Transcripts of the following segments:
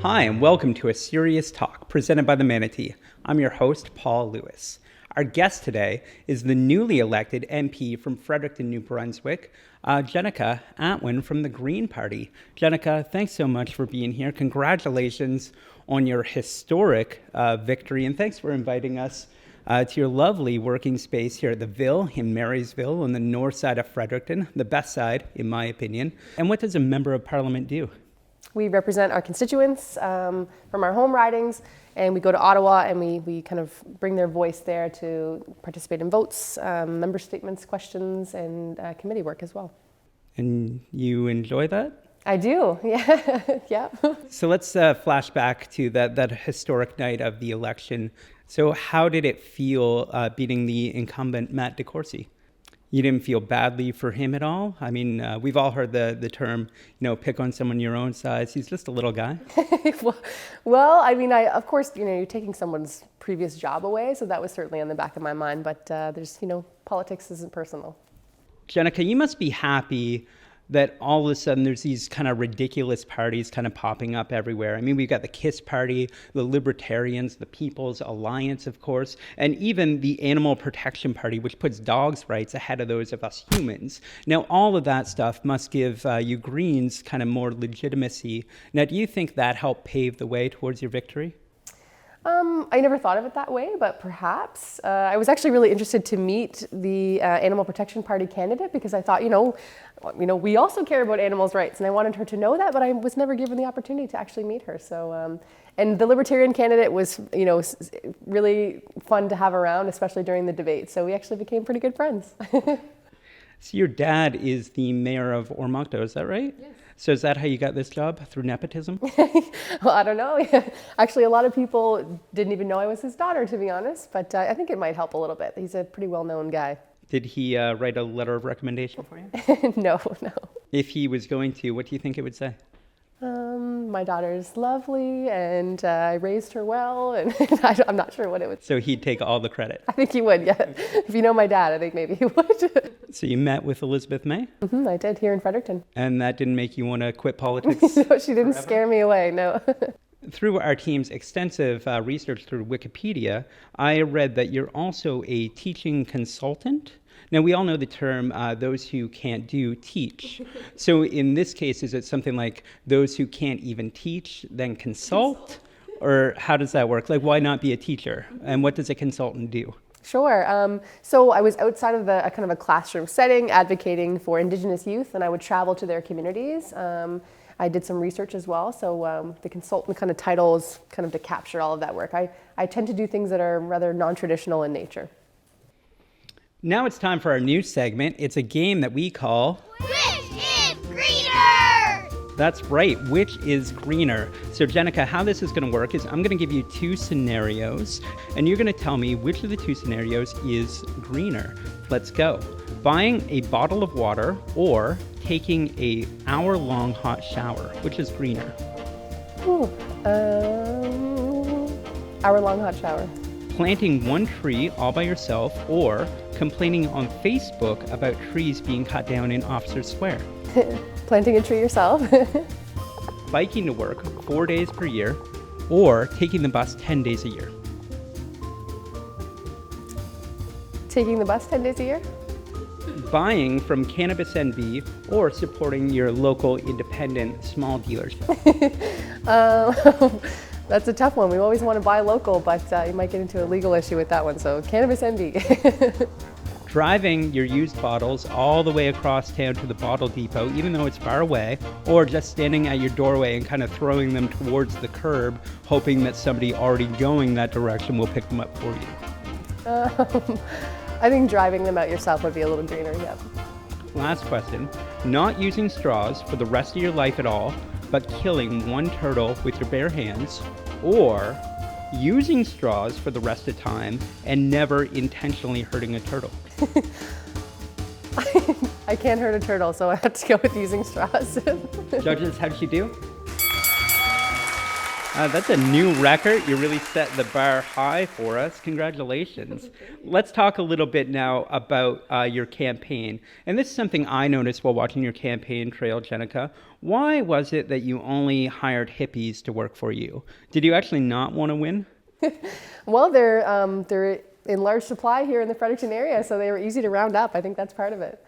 Hi, and welcome to A Serious Talk, presented by the Manatee. I'm your host, Paul Lewis. Our guest today is the newly elected MP from Fredericton, New Brunswick, Jenica Atwin from the Green Party. Jenica, thanks so much for being here. Congratulations on your historic victory, and thanks for inviting us to your lovely working space here at the Ville in Marysville on the north side of Fredericton, the best side, in my opinion. And what does a member of parliament do? We represent our constituents from our home ridings, and we go to Ottawa and we kind of bring their voice there to participate in votes, member statements, questions, and committee work as well. And you enjoy that? I do, yeah. Yeah. So let's flash back to that historic night of the election. So how did it feel beating the incumbent Matt Courcey? You didn't feel badly for him at all? I mean, we've all heard the term, pick on someone your own size. He's just a little guy. Well, I mean, of course, you're taking someone's previous job away, so that was certainly on the back of my mind. But there's, politics isn't personal. Jenica, you must be happy that all of a sudden there's these kind of ridiculous parties kind of popping up everywhere. I mean, we've got the KISS Party, the Libertarians, the People's Alliance, of course, and even the Animal Protection Party, which puts dogs' rights ahead of those of us humans. Now, all of that stuff must give you Greens kind of more legitimacy. Now, do you think that helped pave the way towards your victory? I never thought of it that way, but perhaps. I was actually really interested to meet the Animal Protection Party candidate because I thought, we also care about animals' rights, and I wanted her to know that, but I was never given the opportunity to actually meet her. So, and the Libertarian candidate was, really fun to have around, especially during the debate. So we actually became pretty good friends. So your dad is the mayor of Ormocto, is that right? Yes. So is that how you got this job, through nepotism? Well, I don't know. Actually, a lot of people didn't even know I was his daughter, to be honest, but I think it might help a little bit. He's a pretty well-known guy. Did he write a letter of recommendation for you? No. If he was going to, what do you think it would say? My daughter's lovely, and I raised her well, and I'm not sure what it would say. So he'd take all the credit? I think he would, yeah. If you know my dad, I think maybe he would. So you met with Elizabeth May? Mm-hmm, I did, here in Fredericton. And that didn't make you want to quit politics? No, she didn't scare me away, no. Through our team's extensive research through Wikipedia, I read that you're also a teaching consultant. Now, we all know the term, those who can't do, teach. So in this case, is it something like those who can't even teach, then consult? Or how does that work? Like, why not be a teacher? And what does a consultant do? Sure. So I was outside of a kind of a classroom setting advocating for Indigenous youth, and I would travel to their communities. I did some research as well, so the consultant kind of title is kind of to capture all of that work. I tend to do things that are rather non-traditional in nature. Now it's time for our new segment. It's a game that we call... Which is greener? That's right, which is greener? So Jenica, how this is going to work is I'm going to give you two scenarios, and you're going to tell me which of the two scenarios is greener. Let's go. Buying a bottle of water or taking an hour-long hot shower, which is greener? Hour-long hot shower. Planting one tree all by yourself or complaining on Facebook about trees being cut down in Officers Square? Planting a tree yourself. Biking to work 4 days per year or taking the bus 10 days a year? Taking the bus 10 days a year. Buying from Cannabis NB or supporting your local independent small dealership? That's a tough one. We always want to buy local, but you might get into a legal issue with that one. So Cannabis NB. Driving your used bottles all the way across town to the bottle depot, even though it's far away, or just standing at your doorway and kind of throwing them towards the curb, hoping that somebody already going that direction will pick them up for you? I think driving them out yourself would be a little greener, yeah. Last question. Not using straws for the rest of your life at all, but killing one turtle with your bare hands, or using straws for the rest of the time and never intentionally hurting a turtle? I can't hurt a turtle, so I have to go with using straws. Judges, how did she do? That's a new record. You really set the bar high for us. Congratulations. Let's talk a little bit now about your campaign. And this is something I noticed while watching your campaign trail, Jenica. Why was it that you only hired hippies to work for you? Did you actually not want to win? Well, they're in large supply here in the Fredericton area, so they were easy to round up. I think that's part of it.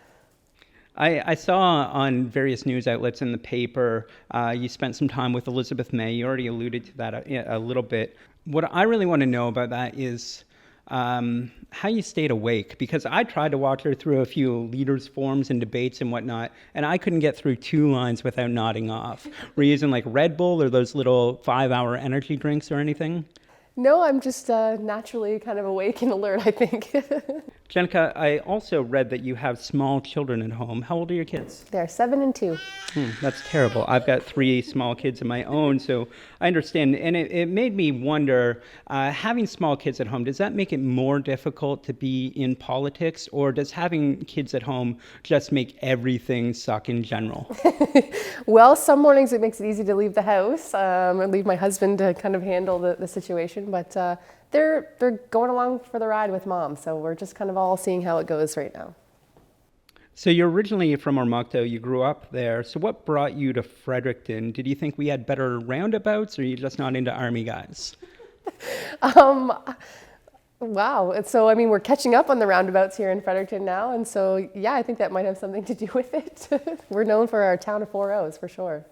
I saw on various news outlets in the paper, you spent some time with Elizabeth May. You already alluded to that a little bit. What I really want to know about that is how you stayed awake, because I tried to watch her through a few leaders' forums and debates and whatnot, and I couldn't get through 2 lines without nodding off. Were you using like Red Bull or those little 5-hour energy drinks or anything? No, I'm just naturally kind of awake and alert, I think. Jenica, I also read that you have small children at home. How old are your kids? They're 7 and 2. That's terrible. I've got 3 small kids of my own, so I understand. And it made me wonder, having small kids at home, does that make it more difficult to be in politics, or does having kids at home just make everything suck in general? Well, some mornings it makes it easy to leave the house and leave my husband to kind of handle the situation, but they're going along for the ride with mom, so we're just kind of all seeing how it goes right now. So you're originally from Ormocto, you grew up there. So what brought you to Fredericton? Did you think we had better roundabouts, or are you just not into army guys? Wow. So, I mean, we're catching up on the roundabouts here in Fredericton now, and so, yeah, I think that might have something to do with it. We're known for our town of 4 O's, for sure.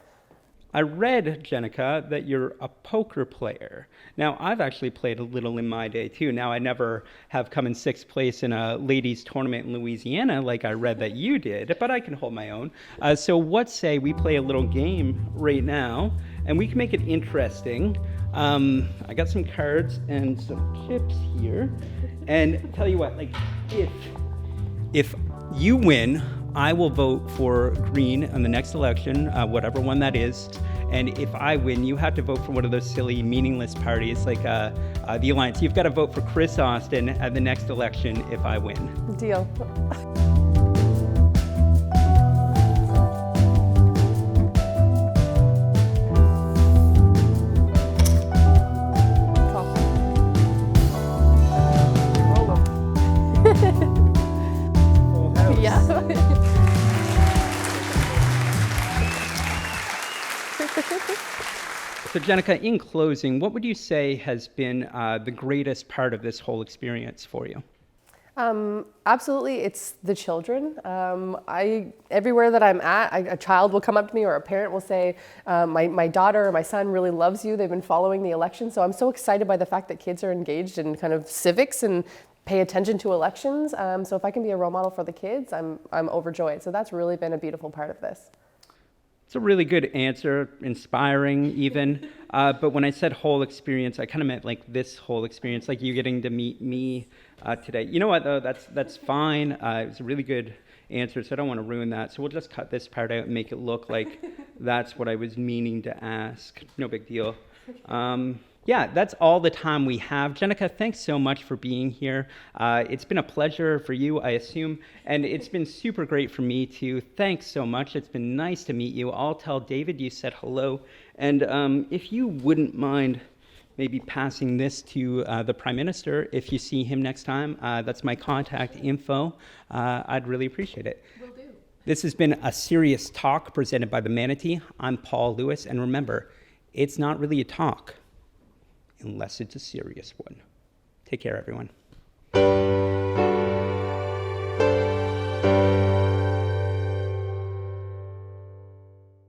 I read, Jenica, that you're a poker player. Now, I've actually played a little in my day, too. Now, I never have come in 6th place in a ladies' tournament in Louisiana like I read that you did, but I can hold my own. So what say we play a little game right now, and we can make it interesting. I got some cards and some chips here. And tell you what, like, if you win, I will vote for Green on the next election, whatever one that is. And if I win, you have to vote for one of those silly, meaningless parties like the Alliance. You've got to vote for Chris Austin at the next election if I win. Deal. So, Jenica, in closing, what would you say has been the greatest part of this whole experience for you? Absolutely, it's the children. Everywhere that I'm at, a child will come up to me or a parent will say, my daughter or my son really loves you. They've been following the election. So I'm so excited by the fact that kids are engaged in kind of civics and pay attention to elections. So if I can be a role model for the kids, I'm overjoyed. So that's really been a beautiful part of this. It's a really good answer, inspiring even. But when I said whole experience, I kind of meant like this whole experience, like you getting to meet me today. You know what, though? That's fine. It was a really good answer, so I don't want to ruin that. So we'll just cut this part out and make it look like that's what I was meaning to ask. No big deal. Yeah, that's all the time we have. Jenica, thanks so much for being here. It's been a pleasure for you, I assume, and it's been super great for me too. Thanks so much. It's been nice to meet you. I'll tell David you said hello, and if you wouldn't mind maybe passing this to the Prime Minister if you see him next time. That's my contact info. I'd really appreciate it. Will do. This has been a serious talk presented by the Manatee. I'm Paul Lewis, and remember, it's not really a talk unless it's a serious one. Take care, everyone.